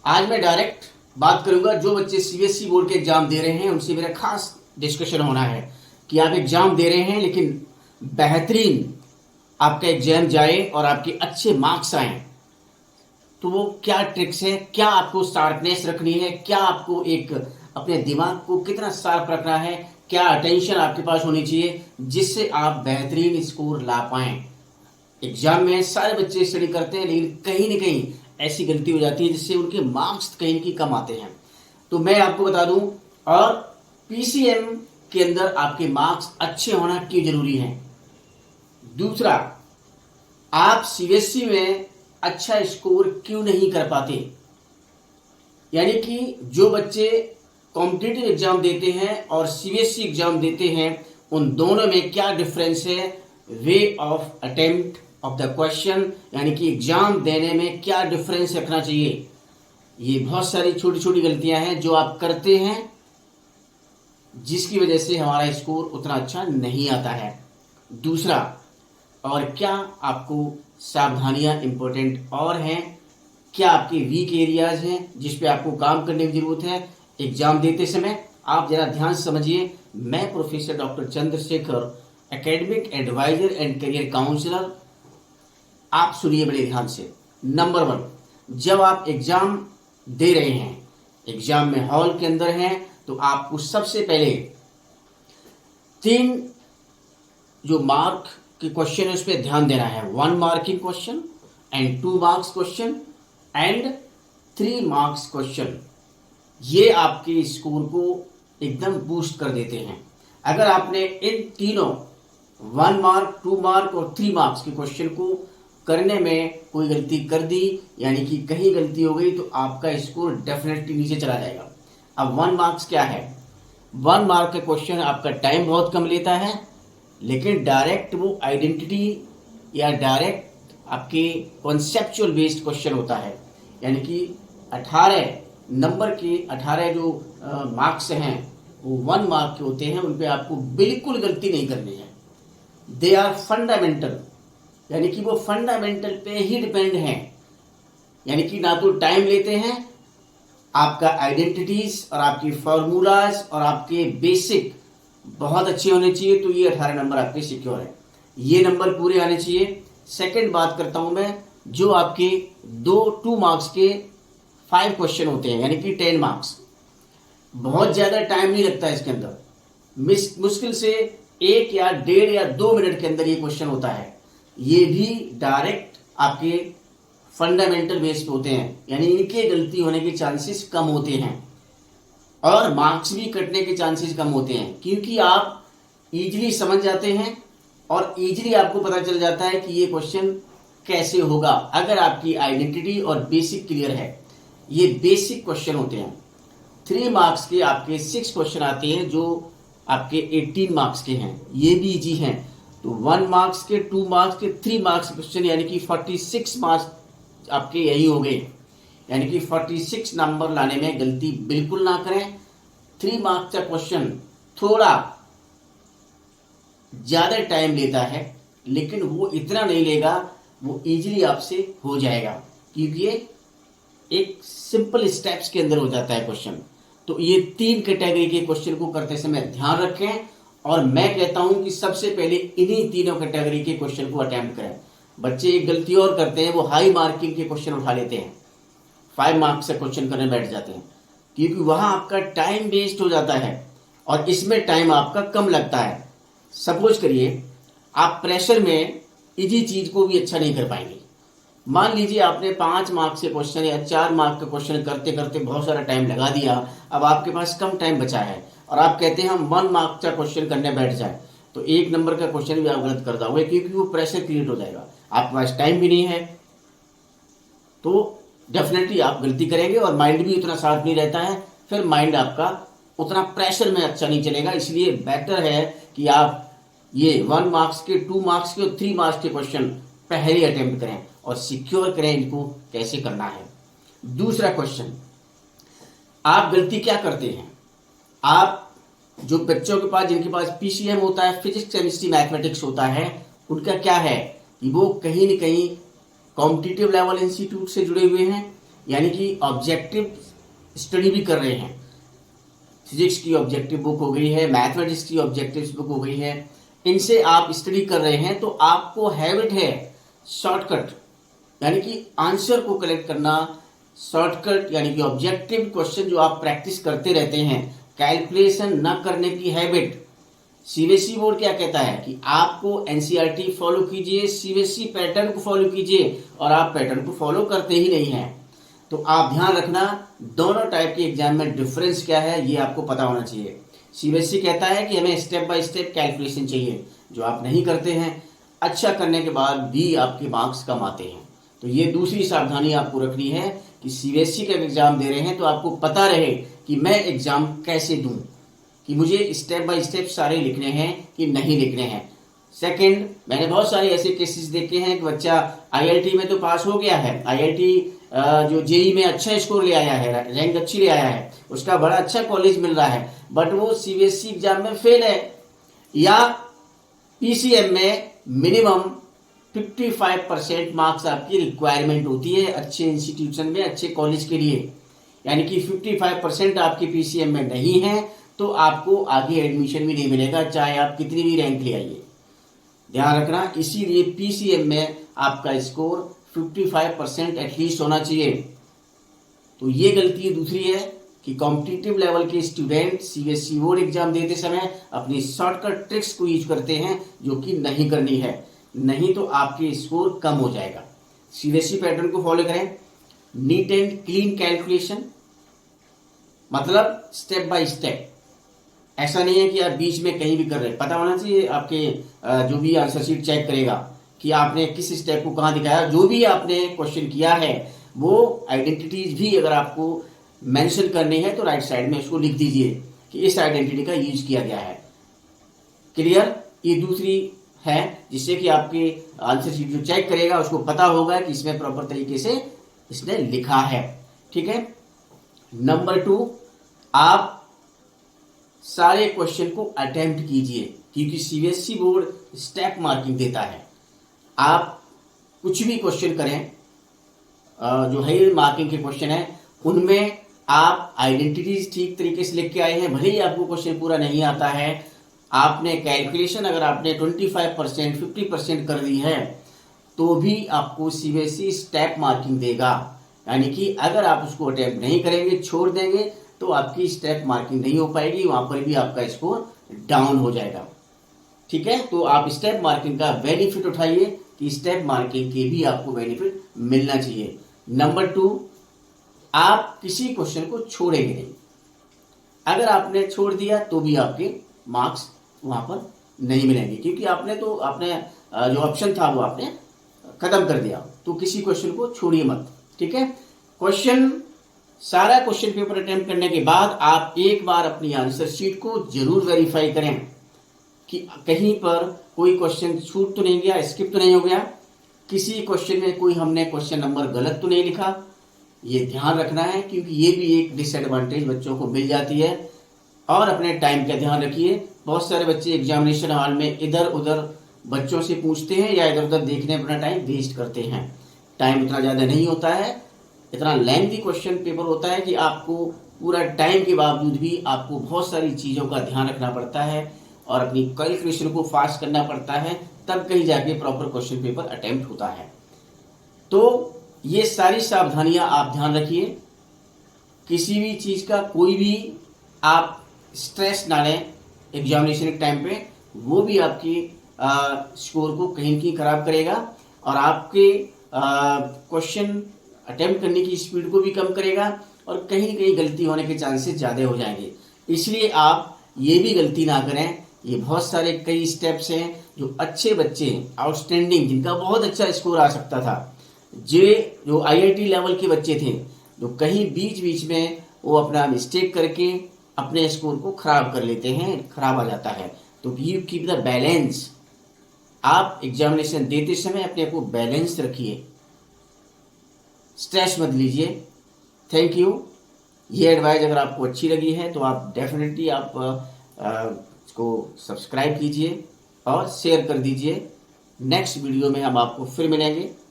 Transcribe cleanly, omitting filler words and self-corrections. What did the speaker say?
आज मैं डायरेक्ट बात करूंगा जो बच्चे सीबीएसई बोर्ड के एग्जाम दे रहे हैं उनसे मेरा खास डिस्कशन होना है कि आप एग्जाम दे रहे हैं लेकिन बेहतरीन आपका एग्जाम जाए और आपके अच्छे मार्क्स आए तो वो क्या ट्रिक्स है, क्या आपको शार्पनेस रखनी है, क्या आपको एक अपने दिमाग को कितना शार्प रखना है, क्या अटेंशन आपके पास होनी चाहिए जिससे आप बेहतरीन स्कोर ला पाएं। एग्जाम में सारे बच्चे स्टडी करते हैं लेकिन कहीं ना कहीं ऐसी गलती हो जाती है जिससे उनके मार्क्स कहीं ना कहीं कम आते हैं। तो मैं आपको बता दूं, और पीसीएम के अंदर आपके मार्क्स अच्छे होना क्यों जरूरी है। दूसरा, आप सीबीएसई में अच्छा स्कोर क्यों नहीं कर पाते, यानी कि जो बच्चे कॉम्पिटिटिव एग्जाम देते हैं और सीबीएसई एग्जाम देते हैं उन दोनों में क्या डिफरेंस है, way of attempt of the question, यानी कि एग्जाम देने में क्या डिफरेंस रखना चाहिए। ये बहुत सारी छोटी छोटी गलतियां हैं जो आप करते हैं जिसकी वजह से हमारा स्कोर उतना अच्छा नहीं आता है। दूसरा, और क्या आपको सावधानियां इंपॉर्टेंट और हैं, क्या आपके वीक एरियाज हैं जिस पे आपको काम करने की जरूरत है एग्जाम देते समय। आप जरा ध्यान से समझिए। मैं professor doctor Chandrashekhar, academic adviser and career counsellor, आप सुनिए बड़े ध्यान से। नंबर 1, जब आप एग्जाम दे रहे हैं, एग्जाम में हॉल के अंदर हैं, तो आपको सबसे पहले 3 जो मार्क के क्वेश्चन है उस पर ध्यान देना है। 1 marking question and 2 marks question and 3 marks question. ये आपके स्कोर को एकदम बूस्ट कर देते हैं। अगर आपने इन तीनों 1 मार्क, 2 मार्क और 3 मार्क्स के क्वेश्चन को करने में कोई गलती कर दी, यानी कि कहीं गलती हो गई, तो आपका स्कोर डेफिनेटली नीचे चला जाएगा। अब 1 मार्क्स क्या है? 1 मार्क का क्वेश्चन आपका टाइम बहुत कम लेता है, लेकिन डायरेक्ट वो आइडेंटिटी या डायरेक्ट आपके कॉन्सेप्चुअल बेस्ड क्वेश्चन होता है। यानी कि 18 नंबर के 18 जो मार्क्स हैं वो 1 मार्क के होते हैं, उन पे आपको बिल्कुल गलती नहीं करनी है। दे आर फंडामेंटल, यानी कि वो फंडामेंटल पे ही डिपेंड हैं, यानी कि ना तो टाइम लेते हैं, आपका आइडेंटिटीज और आपकी फॉर्मूलाज और आपके बेसिक बहुत अच्छे होने चाहिए, तो ये 18 नंबर आपके सिक्योर है। ये नंबर पूरे आने चाहिए। सेकंड बात करता हूं मैं, जो आपके 2 मार्क्स के 5 क्वेश्चन होते हैं, यानी कि 10 मार्क्स। बहुत ज्यादा टाइम नहीं लगता इसके अंदर, मुश्किल से 1 या 1.5 या 2 मिनट के अंदर ये क्वेश्चन होता है। ये भी डायरेक्ट आपके फंडामेंटल बेस पे होते हैं, यानी इनके गलती होने के चांसेस कम होते हैं और मार्क्स भी कटने के चांसेस कम होते हैं, क्योंकि आप इजीली समझ जाते हैं और इजीली आपको पता चल जाता है कि ये क्वेश्चन कैसे होगा अगर आपकी आइडेंटिटी और बेसिक क्लियर है। ये बेसिक क्वेश्चन होते हैं। 3 मार्क्स के आपके 6 क्वेश्चन आते हैं जो आपके 18 मार्क्स के हैं, ये भी इजी हैं। तो 1 मार्क्स के, 2 मार्क्स के, 3 मार्क्स क्वेश्चन, यानी कि 46 मार्क्स आपके यही हो गए। यानी कि 46 नंबर लाने में गलती बिल्कुल ना करें। 3 मार्क्स का क्वेश्चन थोड़ा ज्यादा टाइम लेता है, लेकिन वो इतना नहीं लेगा, वो इजीली आपसे हो जाएगा, क्योंकि ये एक सिंपल स्टेप्स के अंदर हो जाता है क्वेश्चन। तो ये 3 कैटेगरी के क्वेश्चन को करते समय ध्यान रखें, और मैं कहता हूं कि सबसे पहले इन्हीं तीनों कैटेगरी के क्वेश्चन को अटेम्प्ट करें। बच्चे एक गलती और करते हैं, वो हाई मार्किंग के क्वेश्चन उठा लेते हैं, 5 मार्क्स से क्वेश्चन करने बैठ जाते हैं, क्योंकि वहां आपका टाइम वेस्ट हो जाता है और इसमें टाइम आपका कम लगता है। सपोज करिए आप प्रेशर में इजी चीज को भी अच्छा नहीं कर पाएंगे। मान लीजिए आपने 5 मार्क्स के क्वेश्चन या 4 मार्क का क्वेश्चन करते करते बहुत सारा टाइम लगा दिया, अब आपके पास कम टाइम बचा है और आप कहते हैं हम 1 मार्क का क्वेश्चन करने बैठ जाए, तो 1 नंबर का क्वेश्चन भी आप गलत कर दोगे, क्योंकि वो प्रेशर क्रिएट हो जाएगा, आपके पास टाइम भी नहीं है, तो डेफिनेटली आप गलती करेंगे और माइंड भी उतना शार्प नहीं रहता है, फिर माइंड आपका उतना प्रेशर में अच्छा नहीं चलेगा। इसलिए बेटर है कि आप ये 1 मार्क्स के, 2 मार्क्स के और 3 मार्क्स के क्वेश्चन पहले अटेम्प्ट करें और सिक्योर करें इनको कैसे करना है। दूसरा क्वेश्चन, आप गलती क्या करते हैं, आप जो बच्चों के पास, जिनके पास पीसीएम होता है, फिजिक्स केमिस्ट्री मैथमेटिक्स होता है, उनका क्या है कि वो कहीं न कहीं कॉम्पिटिटिव लेवल इंस्टीट्यूट से जुड़े हुए हैं यानी कि ऑब्जेक्टिव स्टडी भी कर रहे हैं। फिजिक्स की ऑब्जेक्टिव बुक हो गई है, मैथमेटिक्स की ऑब्जेक्टिव बुक हो गई है, इनसे आप स्टडी कर रहे हैं, तो आपको हैबिट है शॉर्टकट यानी कि आंसर को कलेक्ट करना, शॉर्टकट यानी कि ऑब्जेक्टिव क्वेश्चन जो आप प्रैक्टिस करते रहते हैं, कैलकुलेशन न करने की हैबिट। सीबीएसई बोर्ड क्या कहता है कि आपको एनसीईआरटी फॉलो कीजिए, सीबीएसई पैटर्न को फॉलो कीजिए, और आप पैटर्न को फॉलो करते ही नहीं हैं। तो आप ध्यान रखना, दोनों टाइप के एग्जाम में डिफरेंस क्या है ये आपको पता होना चाहिए। सीबीएसई कहता है कि हमें स्टेप बाय स्टेप कैलकुलेशन चाहिए, जो आप नहीं करते हैं, अच्छा करने के बाद भी आपके मार्क्स कम आते हैं। तो ये दूसरी सावधानी आपको रखनी है कि सीबीएसई का एग्जाम दे रहे हैं तो आपको पता रहे कि मैं एग्जाम कैसे दूं, कि मुझे स्टेप बाय स्टेप सारे लिखने हैं कि नहीं लिखने हैं। सेकंड, मैंने बहुत सारे ऐसे केसेस देखे हैं कि बच्चा आईआईटी में तो पास हो गया है, आईआईटी जो जेई में अच्छा स्कोर ले आया है, रैंक अच्छी ले आया है, उसका बड़ा अच्छा कॉलेज मिल रहा है, बट वो सीबीएसई एग्जाम में फेल है, या पीसीएम में मिनिमम 55% मार्क्स आपकी रिक्वायरमेंट होती है अच्छे इंस्टीट्यूशन में, अच्छे कॉलेज के लिए। यानी कि 55% आपके पीसीएम में नहीं है तो आपको आगे एडमिशन भी नहीं मिलेगा, चाहे आप कितनी भी रैंक ले आइए। ध्यान रखना, इसीलिए पीसीएम में आपका स्कोर 55% एटलीस्ट होना चाहिए। तो ये गलती दूसरी है कि कॉम्पिटिटिव लेवल के स्टूडेंट सीबीएसई बोर्ड एग्जाम देते समय अपनी शॉर्टकट ट्रिक्स को यूज करते हैं, जो कि नहीं करनी है, नहीं तो आपके स्कोर कम हो जाएगा। सीबीएसई पैटर्न को फॉलो करें, नीट एंड क्लीन कैलकुलेशन, मतलब स्टेप बाय स्टेप। ऐसा नहीं है कि आप बीच में कहीं भी कर रहे हैं, पता होना चाहिए आपके जो भी आंसर शीट चेक करेगा कि आपने किस स्टेप को कहाँ दिखाया। जो भी आपने क्वेश्चन किया है वो आइडेंटिटीज भी अगर आपको मेंशन करनी है तो राइट साइड में उसको लिख दीजिए कि इस आइडेंटिटी का यूज किया गया है। क्लियर? ये दूसरी है जिससे कि आपके आंसर शीट जो चेक करेगा उसको पता होगा कि इसमें प्रॉपर तरीके से इसने लिखा है। ठीक है। नंबर 2, आप सारे क्वेश्चन को अटेम्प्ट कीजिए, क्योंकि सीबीएसई बोर्ड स्टेप मार्किंग देता है। आप कुछ भी क्वेश्चन करें, जो हाई मार्किंग के क्वेश्चन है उनमें आप आइडेंटिटीज ठीक तरीके से लिख के आए हैं, भले ही आपको क्वेश्चन पूरा नहीं आता है, आपने कैलकुलेशन अगर आपने 25% 50% कर दी है तो भी आपको सीबीएसई स्टेप मार्किंग देगा। यानी कि अगर आप उसको अटेम्प्ट नहीं करेंगे, छोड़ देंगे, तो आपकी स्टेप मार्किंग नहीं हो पाएगी, वहां पर भी आपका स्कोर डाउन हो जाएगा। ठीक है। तो आप स्टेप मार्किंग का बेनिफिट उठाइए कि स्टेप मार्किंग के भी आपको बेनिफिट मिलना चाहिए। नंबर 2, आप किसी क्वेश्चन को छोड़ेंगे नहीं। अगर आपने छोड़ दिया तो भी आपके मार्क्स वहां पर नहीं मिलेंगे, क्योंकि आपने जो ऑप्शन था वो आपने खत्म कर दिया। तो किसी क्वेश्चन को छोड़िए मत। ठीक है। सारा क्वेश्चन पेपर अटेम्प्ट करने के बाद आप एक बार अपनी आंसर शीट को जरूर वेरीफाई करें कि कहीं पर कोई क्वेश्चन छूट तो नहीं गया, स्किप तो नहीं हो गया, किसी क्वेश्चन में कोई हमने क्वेश्चन नंबर गलत तो नहीं लिखा। ये ध्यान रखना है, क्योंकि ये भी एक डिसएडवांटेज बच्चों को मिल जाती है। और अपने टाइम का ध्यान रखिए। बहुत सारे बच्चे एग्जामिनेशन हॉल में इधर उधर बच्चों से पूछते हैं या इधर उधर देखने अपना टाइम वेस्ट करते हैं। टाइम इतना ज़्यादा नहीं होता है, इतना लेंथी क्वेश्चन पेपर होता है कि आपको पूरा टाइम के बावजूद भी आपको बहुत सारी चीज़ों का ध्यान रखना पड़ता है और अपनी कैलकुलेशन को फास्ट करना पड़ता है, तब कहीं जाके प्रॉपर क्वेश्चन पेपर अटेम्प्ट होता है। तो ये सारी सावधानियां आप ध्यान रखिए। किसी भी चीज़ का कोई भी आप स्ट्रेस ना लें एग्जामिनेशन के टाइम पे, वो भी आपकी स्कोर को कहीं न कहीं खराब करेगा और आपके क्वेश्चन अटेम्प्ट करने की स्पीड को भी कम करेगा और कहीं कहीं गलती होने के चांसेस ज़्यादा हो जाएंगे। इसलिए आप ये भी गलती ना करें। ये बहुत सारे कई स्टेप्स हैं जो अच्छे बच्चे आउटस्टैंडिंग, जिनका बहुत अच्छा स्कोर आ सकता था, जो आईआईटी लेवल के बच्चे थे, जो कहीं बीच बीच में वो अपना मिस्टेक करके अपने स्कोर को खराब कर लेते हैं, खराब आ जाता है। तो यू कीप द बैलेंस। आप एग्जामिनेशन देते समय अपने को बैलेंस रखिए, स्ट्रेस मत लीजिए। Thank you. ये एडवाइस अगर आपको अच्छी लगी है तो आप डेफिनेटली आप इसको सब्सक्राइब कीजिए और शेयर कर दीजिए। नेक्स्ट वीडियो में हम आपको फिर मिलेंगे।